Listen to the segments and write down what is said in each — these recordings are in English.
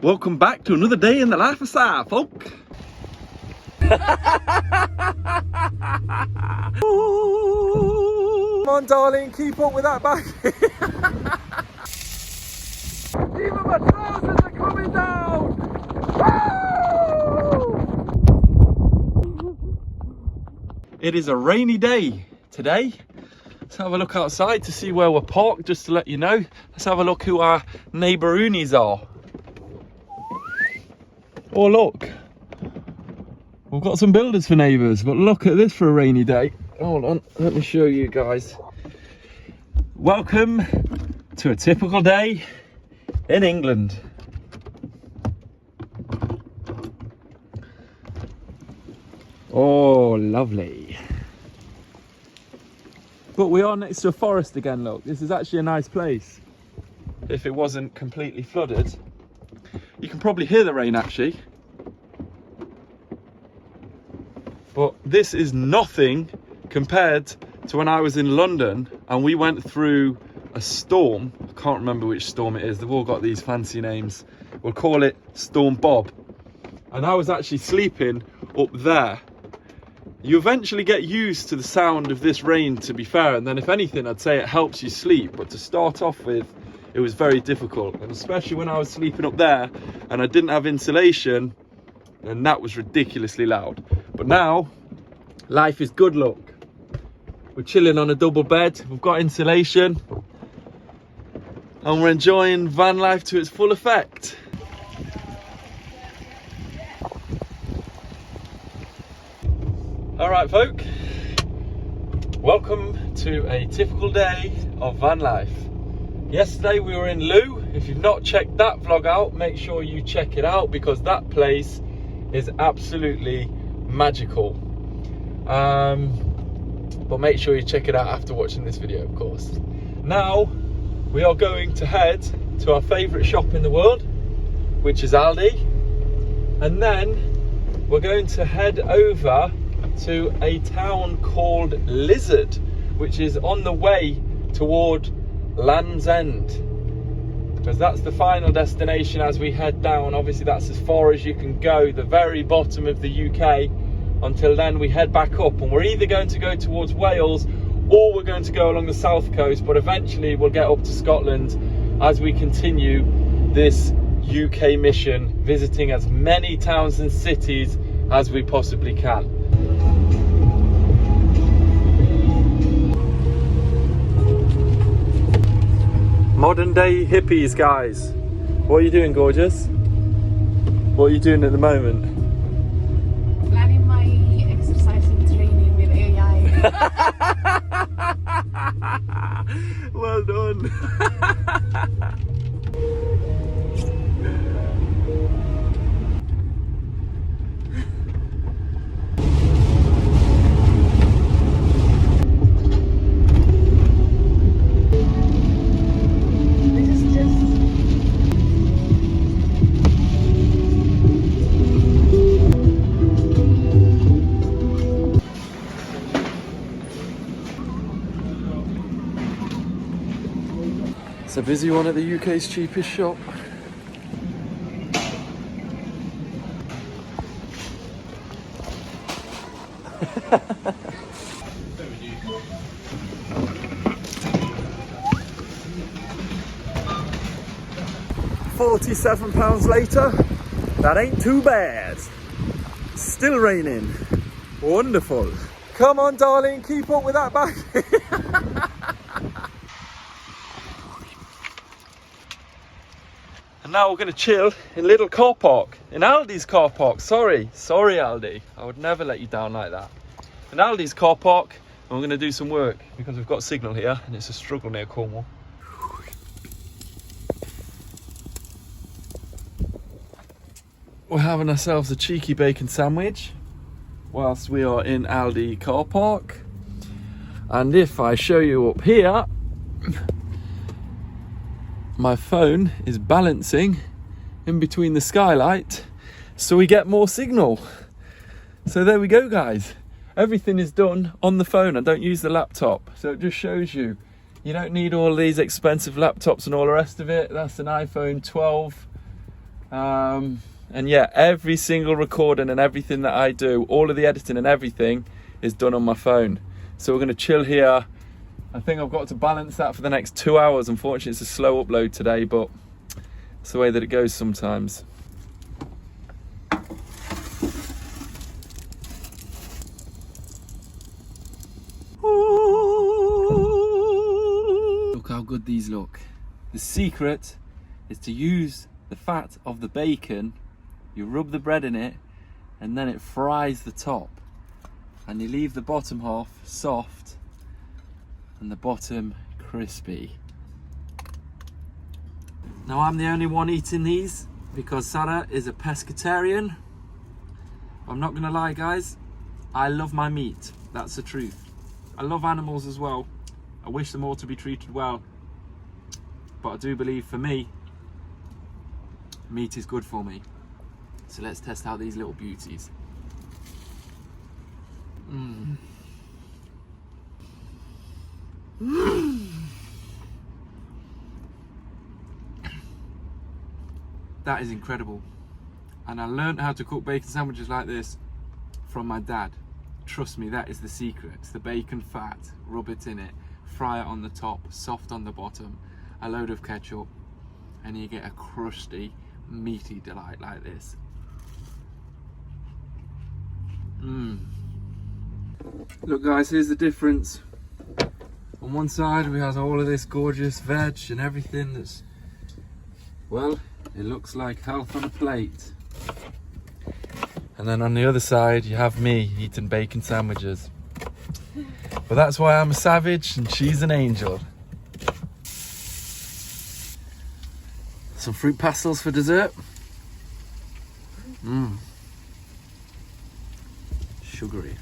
Welcome back to another day in the life of Si, folk. Come on, darling, keep up with that back. Even my trousers are coming down. It is a rainy day today. Let's have a look outside to see where we're parked, just to let you know. Let's have a look who our neighbouroonies are. Oh look, we've got some builders for neighbours, but look at this for a rainy day. Hold on, let me show you guys. Welcome to a typical day in England. Oh, lovely. But we are next to a forest again, look. This is actually a nice place. If it wasn't completely flooded. You can probably hear the rain actually. But this is nothing compared to when I was in London and we went through a storm. I can't remember which storm it is. They've all got these fancy names. We'll call it Storm Bob. And I was actually sleeping up there. You eventually get used to the sound of this rain, to be fair. And then if anything, I'd say it helps you sleep. But to start off with, it was very difficult, and especially when I was sleeping up there and I didn't have insulation, and that was ridiculously loud. But now life is good, look. We're chilling on a double bed, we've got insulation, and we're enjoying van life to its full effect. All right, folk, welcome to a typical day of van life. Yesterday we were in Loo. If you've not checked that vlog out, make sure you check it out because that place is absolutely magical. But make sure you check it out after watching this video, of course. Now we are going to head to our favourite shop in the world, which is Aldi. And then we're going to head over to a town called Lizard, which is on the way toward Land's End, because that's the final destination as we head down. Obviously that's as far as you can go, the very bottom of the UK. Until then we head back up, and we're either going to go towards Wales or we're going to go along the south coast, but eventually we'll get up to Scotland as we continue this UK mission, visiting as many towns and cities as we possibly can. Modern day hippies, guys. What are you doing, gorgeous? What are you doing at the moment? Planning my exercise and training with AI. Well done. It's a busy one at the UK's cheapest shop. £47 later, that ain't too bad. Still raining. Wonderful. Come on, darling, keep up with that back. And now we're going to chill in a little car park, in Aldi's car park. Sorry Aldi, I would never let you down like that. In Aldi's car park, and we're going to do some work because we've got signal here and it's a struggle near Cornwall. We're having ourselves a cheeky bacon sandwich whilst we are in Aldi car park. And if I show you up here, my phone is balancing in between the skylight so we get more signal. So there we go, guys. Everything is done on the phone. I don't use the laptop, so it just shows you don't need all these expensive laptops and all the rest of it. That's an iPhone 12 And yeah, every single recording and everything that I do, all of the editing and everything is done on my phone. So we're going to chill here. I think I've got to balance that for the next 2 hours. Unfortunately, it's a slow upload today, but it's the way that it goes sometimes. Look how good these look. The secret is to use the fat of the bacon. You rub the bread in it and then it fries the top, and you leave the bottom half soft and the bottom crispy. Now I'm the only one eating these because Sarah is a pescatarian. I'm not gonna lie guys, I love my meat, that's the truth. I love animals as well. I wish them all to be treated well, but I do believe for me, meat is good for me. So let's test out these little beauties. That is incredible. And I learned how to cook bacon sandwiches like this from my dad. Trust me, that is the secret. It's the bacon fat, rub it in it, fry it on the top, soft on the bottom, a load of ketchup, and you get a crusty, meaty delight like this. Look guys, here's the difference. On one side we have all of this gorgeous veg and everything that's, well, it looks like health on a plate. And then on the other side you have me eating bacon sandwiches. But that's why I'm a savage and she's an angel. Some fruit pastels for dessert. Sugary.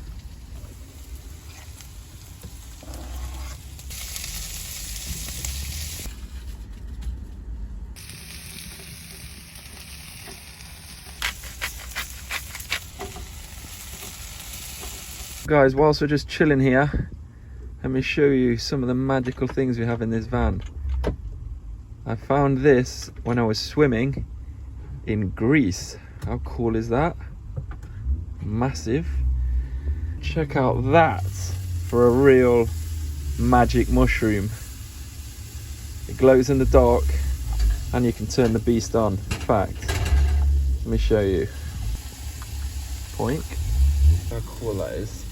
Guys, whilst we're just chilling here, let me show you some of the magical things we have in this van. I found this when I was swimming in Greece. How cool is that? Massive. Check out that for a real magic mushroom. It glows in the dark and you can turn the beast on. In fact, let me show you. Poink. How cool that is.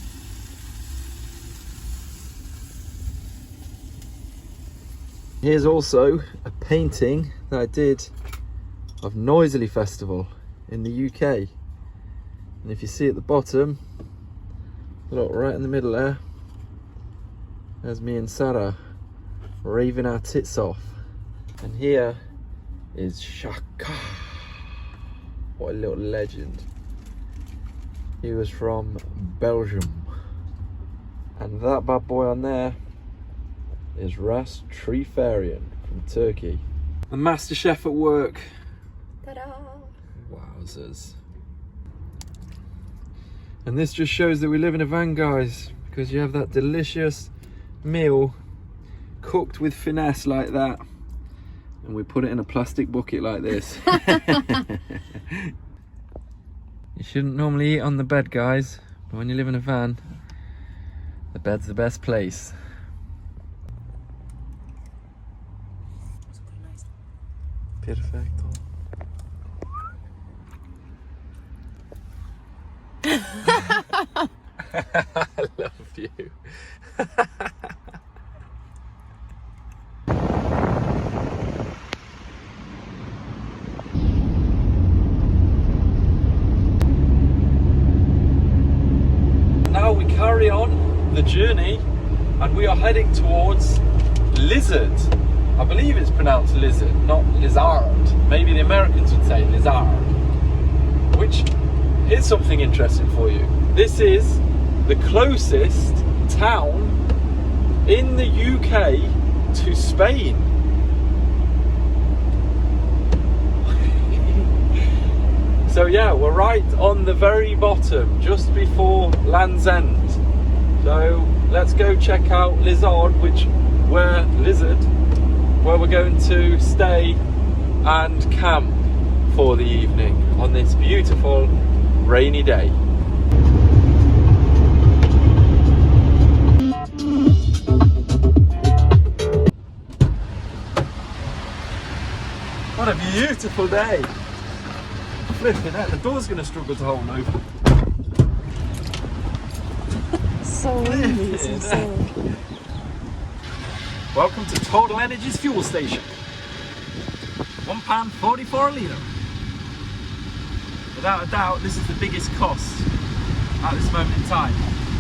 Here's also a painting that I did of Noisily Festival in the UK. And if you see at the bottom, look right in the middle there, there's me and Sarah raving our tits off. And here is Shaka. What a little legend. He was from Belgium. And that bad boy on there is Ras Trifarian from Turkey. A master chef at work. Ta-da! Wowzers. And this just shows that we live in a van, guys, because you have that delicious meal cooked with finesse like that, and we put it in a plastic bucket like this. You shouldn't normally eat on the bed, guys, but when you live in a van, the bed's the best place. Perfecto. I love you. Now we carry on the journey and we are heading towards Lizard. I believe it's pronounced lizard, not lizard. Maybe the Americans would say lizard. Which, here's something interesting for you. This is the closest town in the UK to Spain. So yeah, we're right on the very bottom, just before Land's End. So let's go check out Lizard, where we're going to stay and camp for the evening on this beautiful rainy day. What a beautiful day! Flipping heck, the door's going to struggle to hold open. So windy, so. Welcome to Total Energy's fuel station. £1.44 a litre. Without a doubt, this is the biggest cost at this moment in time.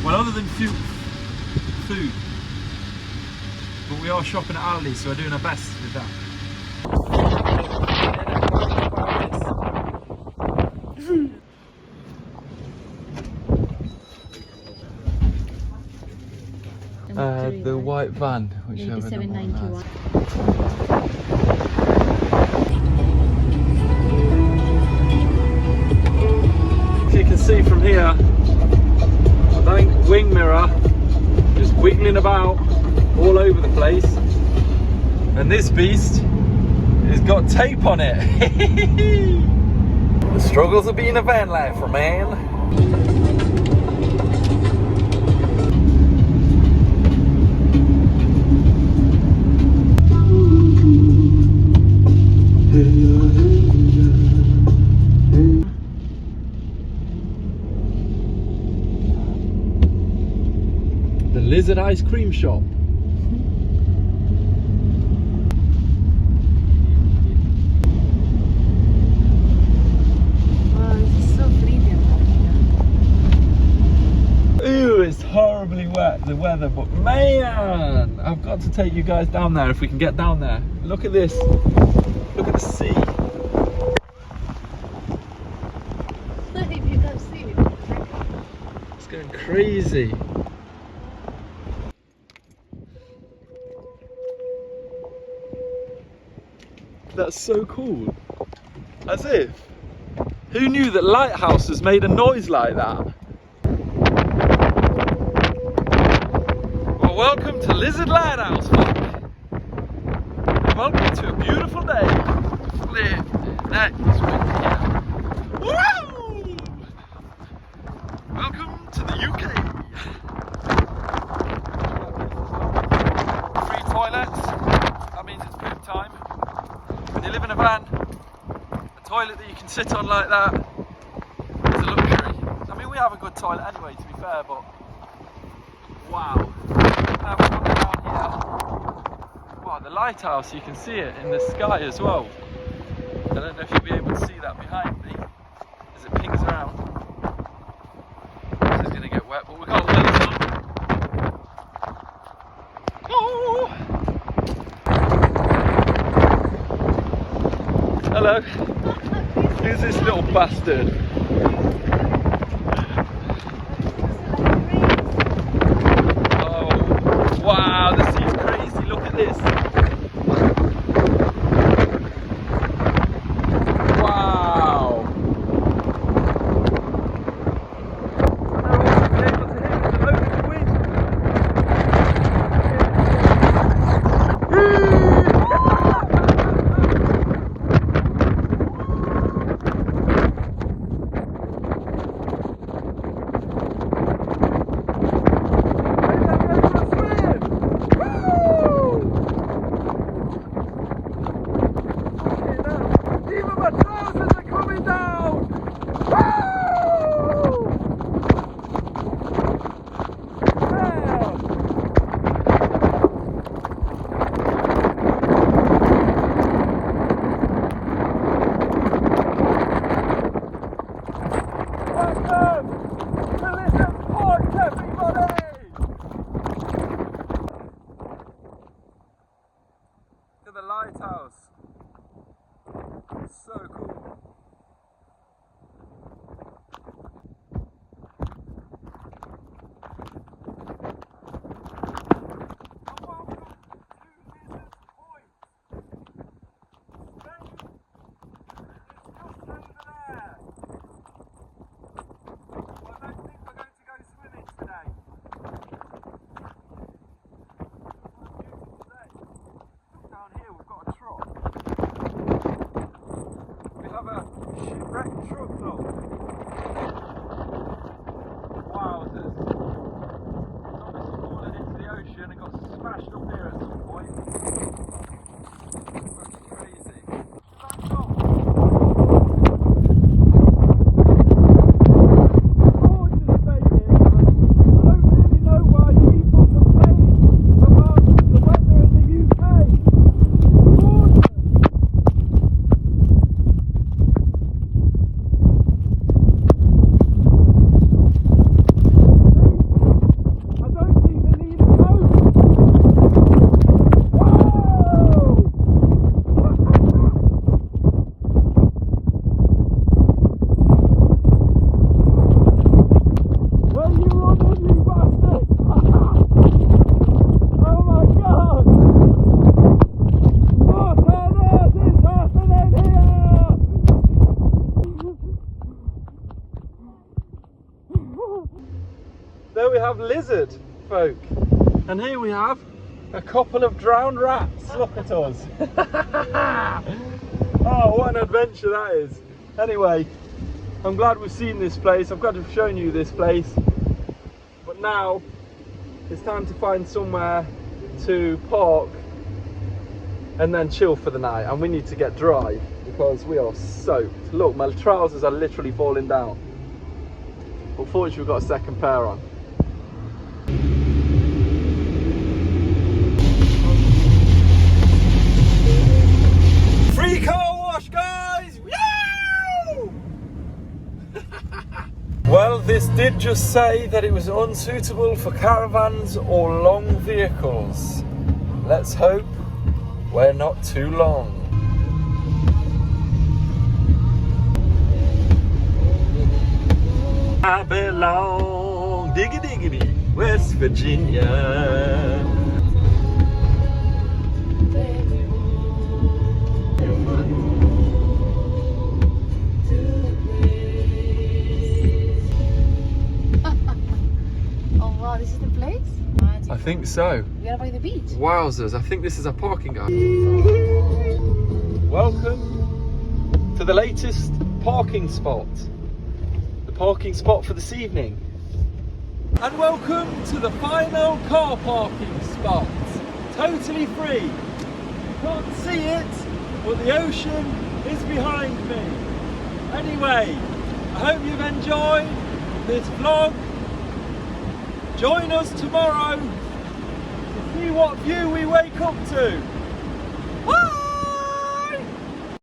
Well, other than food. But we are shopping at Aldi, so we're doing our best with that. The white van, whichever. 8791. If you can see from here, that wing mirror just wiggling about all over the place, and this beast has got tape on it. The struggles of being a van lifer, man. The Lizard Ice Cream Shop. Oh, this is so brilliant. Ooh, it's horribly wet, the weather, but man, I've got to take you guys down there if we can get down there. Look at this. Look at the sea. If you can see it. It's going crazy. That's so cool. As if. Who knew that lighthouses made a noise like that? Well, welcome to Lizard Lighthouse, folk. Welcome to a beautiful day. Flip. Next week here. Woo! Welcome to the UK. Free toilets. That means it's poop time. When you live in a van, a toilet that you can sit on like that is a luxury. I mean, we have a good toilet anyway, to be fair, but wow. Now we're coming down here. Wow, the lighthouse, you can see it in the sky as well. I don't know if you'll be able to see that behind me as it pings around. This is going to get wet, but we've got loads on. Oh! Hello. Who's this little bastard? Oh, wow, the sea's crazy. Look at this. Wow. Now we'll be able to hit with the loads of wind. wrecked truck though. Wowzers. Obviously fallen into the ocean and got smashed up here at some point. That's crazy. That's all. Gorgeous day here, guys. I don't really know why people complain about the weather in the UK. Gorgeous. There we have lizard folk, and here we have a couple of drowned rats. Look at us. Oh, what an adventure that is. Anyway, I'm glad we've seen this place. I'm glad to have shown you this place, but now it's time to find somewhere to park and then chill for the night, and we need to get dry because we are soaked. Look, my trousers are literally falling down, but fortunately we've got a second pair on. Free car wash, guys! Woo! Well, this did just say that it was unsuitable for caravans or long vehicles. Let's hope we're not too long. I belong, diggy diggity, West Virginia. This is the place? I think so. We are by the beach. Wowzers, I think this is our parking guide. Welcome to the latest parking spot. The parking spot for this evening. And welcome to the final car parking spot. Totally free. You can't see it, but the ocean is behind me. Anyway, I hope you've enjoyed this vlog. Join us tomorrow to see what view we wake up to.